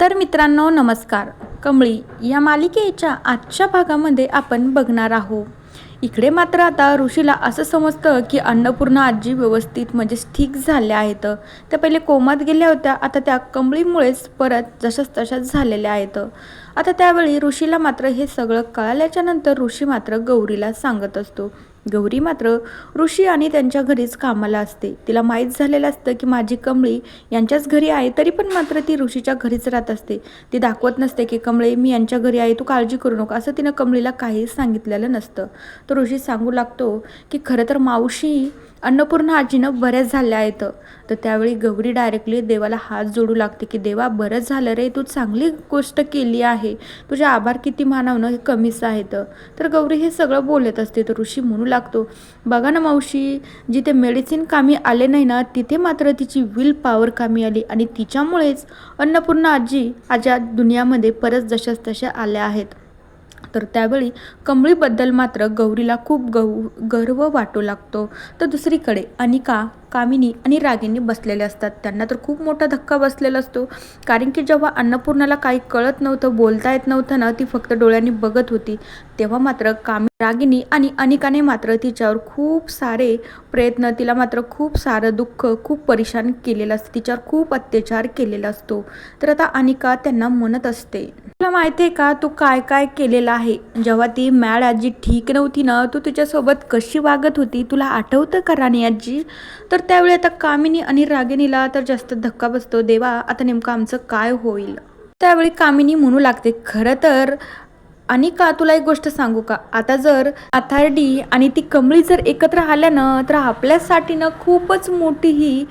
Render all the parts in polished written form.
तर मित्रांनो नमस्कार. कमळी या मालिकेच्या आजच्या भागामध्ये आपण बघणार आहोत. इकडे मात्र आता ऋषीला असं समजतं की अन्नपूर्णा आजी व्यवस्थित म्हणजे ठीक झाल्या आहेत. त्या पहिले कोमात गेल्या होत्या, आता त्या कमळीमुळेच परत जशाच तशाच झालेल्या आहेत. आता त्यावेळी ऋषीला मात्र हे सगळं कळाल्याच्या नंतर ऋषी मात्र गौरीला सांगत असतो. गौरी मात्र ऋषी आणि त्यांच्या घरीच कामाला असते. तिला माहीत झालेलं असतं की माझी कमळी यांच्याच घरी आहे, तरी पण मात्र ती ऋषीच्या घरीच राहत असते. ती दाखवत नसते की कमळे मी यांच्या घरी आहे, तू काळजी करू नको, असं तिनं कमळीला काहीच सांगितलेलं नसतं. तर ऋषी सांगू लागतो की खरं तर मावशी अन्नपूर्णा आजीनं बऱ्याच झाल्या आहेत. तर त्यावेळी गौरी डायरेक्टली देवाला हात जोडू लागते की देवा बरं झालं रे, तू चांगली गोष्ट केली आहे, तुझे आभार किती मानवणं हे कमीच आहेत. तर गौरी हे सगळं बोलत असते. तर ऋषी म्हणू लागतो बघा ना मावशी, जिथे मेडिसिन कामी आले नाही ना तिथे मात्र तिची विल पॉवर कामी आली आणि तिच्यामुळेच अन्नपूर्णा आजी आज या दुनियामध्ये परत जशाच तशा आल्या आहेत. तर त्यावेळी कमळीबद्दल मात्र गौरीला खूप गर्व वाटू लागतो. तर दुसरीकडे अनिका, कामिनी आणि रागिनी बसलेले असतात. त्यांना तर खूप मोठा धक्का बसलेला असतो, कारण की जेव्हा अन्नपूर्णाला काही कळत नव्हतं, बोलता येत नव्हतं ना, ती फक्त डोळ्यांनी बघत होती, तेव्हा मात्र रागिनी आणि अनिकाने मात्र तिच्यावर खूप सारे प्रयत्न, तिला मात्र खूप सारं दुःख, खूप परेशान केलेलं असतं, तिच्यावर खूप अत्याचार केलेला असतो. तर आता अनिका त्यांना म्हणत असते तुला माहिती आहे का तू काय काय केलेलं आहे. जेव्हा ती मॅड आजी ठीक नव्हती ना, तू तिच्यासोबत कशी वागत होती, तुला आठवतं का राणी आजी. तर त्यावेळी आता कामिनी आणि रागिनीला तर जास्त धक्का बसतो. देवा आता नेमकं आमचं काय होईल. त्यावेळी कामिनी म्हणू लागते खरं तर अनिका तुला एक गोष्ट सांगू का, आता जर अथार्डी आणि ती कमळी जर एकत्र आल्या ना, तर आपल्यासाठी ना खूपच मोठी ही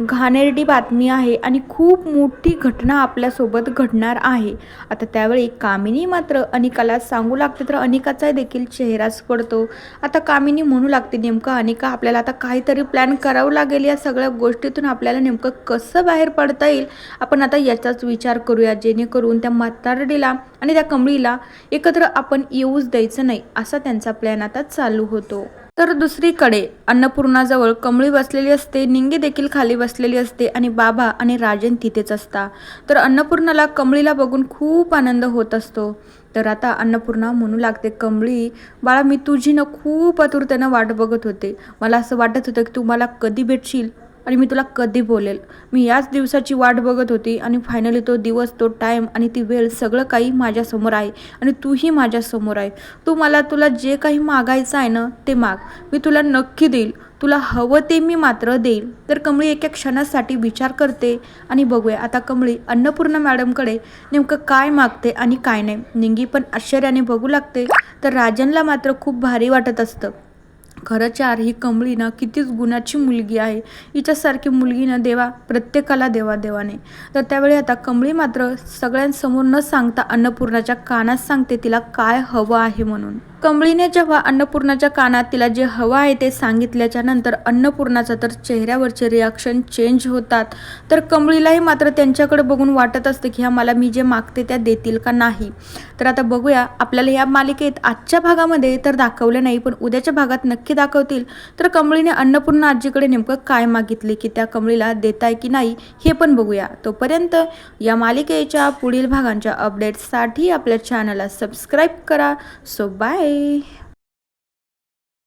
घाणेरडी बातमी आहे आणि खूप मोठी घटना आपल्यासोबत घडणार आहे. आता त्यावेळी कामिनी मात्र अनिकाला सांगू लागते. तर अनिकाचा देखील चेहराच पडतो. आता कामिनी म्हणू लागते नेमकं अनिका आपल्याला आता काहीतरी प्लॅन करावं लागेल, या सगळ्या गोष्टीतून आपल्याला नेमकं कसं बाहेर पडता येईल, आपण आता याचाच विचार करूया, जेणेकरून त्या म्हातारडीला आणि त्या कमळीला एकत्र आपण येऊच द्यायचं नाही, असा त्यांचा प्लॅन आता चालू होतो. तर दुसरीकडे अन्नपूर्णाजवळ कमळी बसलेली असते, निंगी देखील खाली बसलेली असते आणि बाबा आणि राजन तिथेच असतात. तर अन्नपूर्णाला कमळीला बघून खूप आनंद होत असतो. तर आता अन्नपूर्णा म्हणू लागते कमळी बाळा, मी तुझी ना खूप आतुरतेनं वाट बघत होते. मला असं वाटत होतं की तू मला कधी भेटशील आणि मी तुला कधी बोलेल. मी याच दिवसाची वाट बघत होती आणि फायनली तो दिवस, तो टाईम आणि ती वेळ सगळं काही माझ्यासमोर आहे आणि तूही माझ्यासमोर आहे. तुला जे काही मागायचं आहे ना ते माग, मी तुला नक्की देईल. तुला हवं ते मी मात्र देईल. तर कमळी एका क्षणासाठी विचार करते आणि बघूया आता कमळी अन्नपूर्णा मॅडमकडे नेमकं काय मागते आणि काय नाही. निंगी पण आश्चर्याने बघू लागते. तर राजनला मात्र खूप भारी वाटत असतं. खरंच यार ही कमळी ना कितीच गुणाची मुलगी आहे, हिच्यासारखी मुलगी ना देवा प्रत्येकाला देवाने. तर त्यावेळी आता कमळी मात्र सगळ्यांसमोर न सांगता अन्नपूर्णाच्या कानात सांगते तिला काय हवं आहे म्हणून. कमळीने जेव्हा अन्नपूर्णाच्या कानात तिला जे हवं आहे ते सांगितल्याच्या नंतर अन्नपूर्णाचा तर चेहऱ्यावरचे रिॲक्शन चेंज होतात. तर कमळीलाही मात्र त्यांच्याकडे बघून वाटत असते की ह्या मला मी जे मागते त्या देतील का नाही. तर आता बघूया आपल्याला या मालिकेत आजच्या भागामध्ये तर दाखवलं नाही, पण उद्याच्या भागात नक्की दाखवतील. तर कमळीने अन्नपूर्णा आजीकडे नेमकं काय मागितले की त्या कमळीला देताय की नाही हे पण बघूया. तोपर्यंत या मालिकेच्या पुढील भागांच्या अपडेट्ससाठी आपल्या चॅनलला सबस्क्राईब करा. So bye.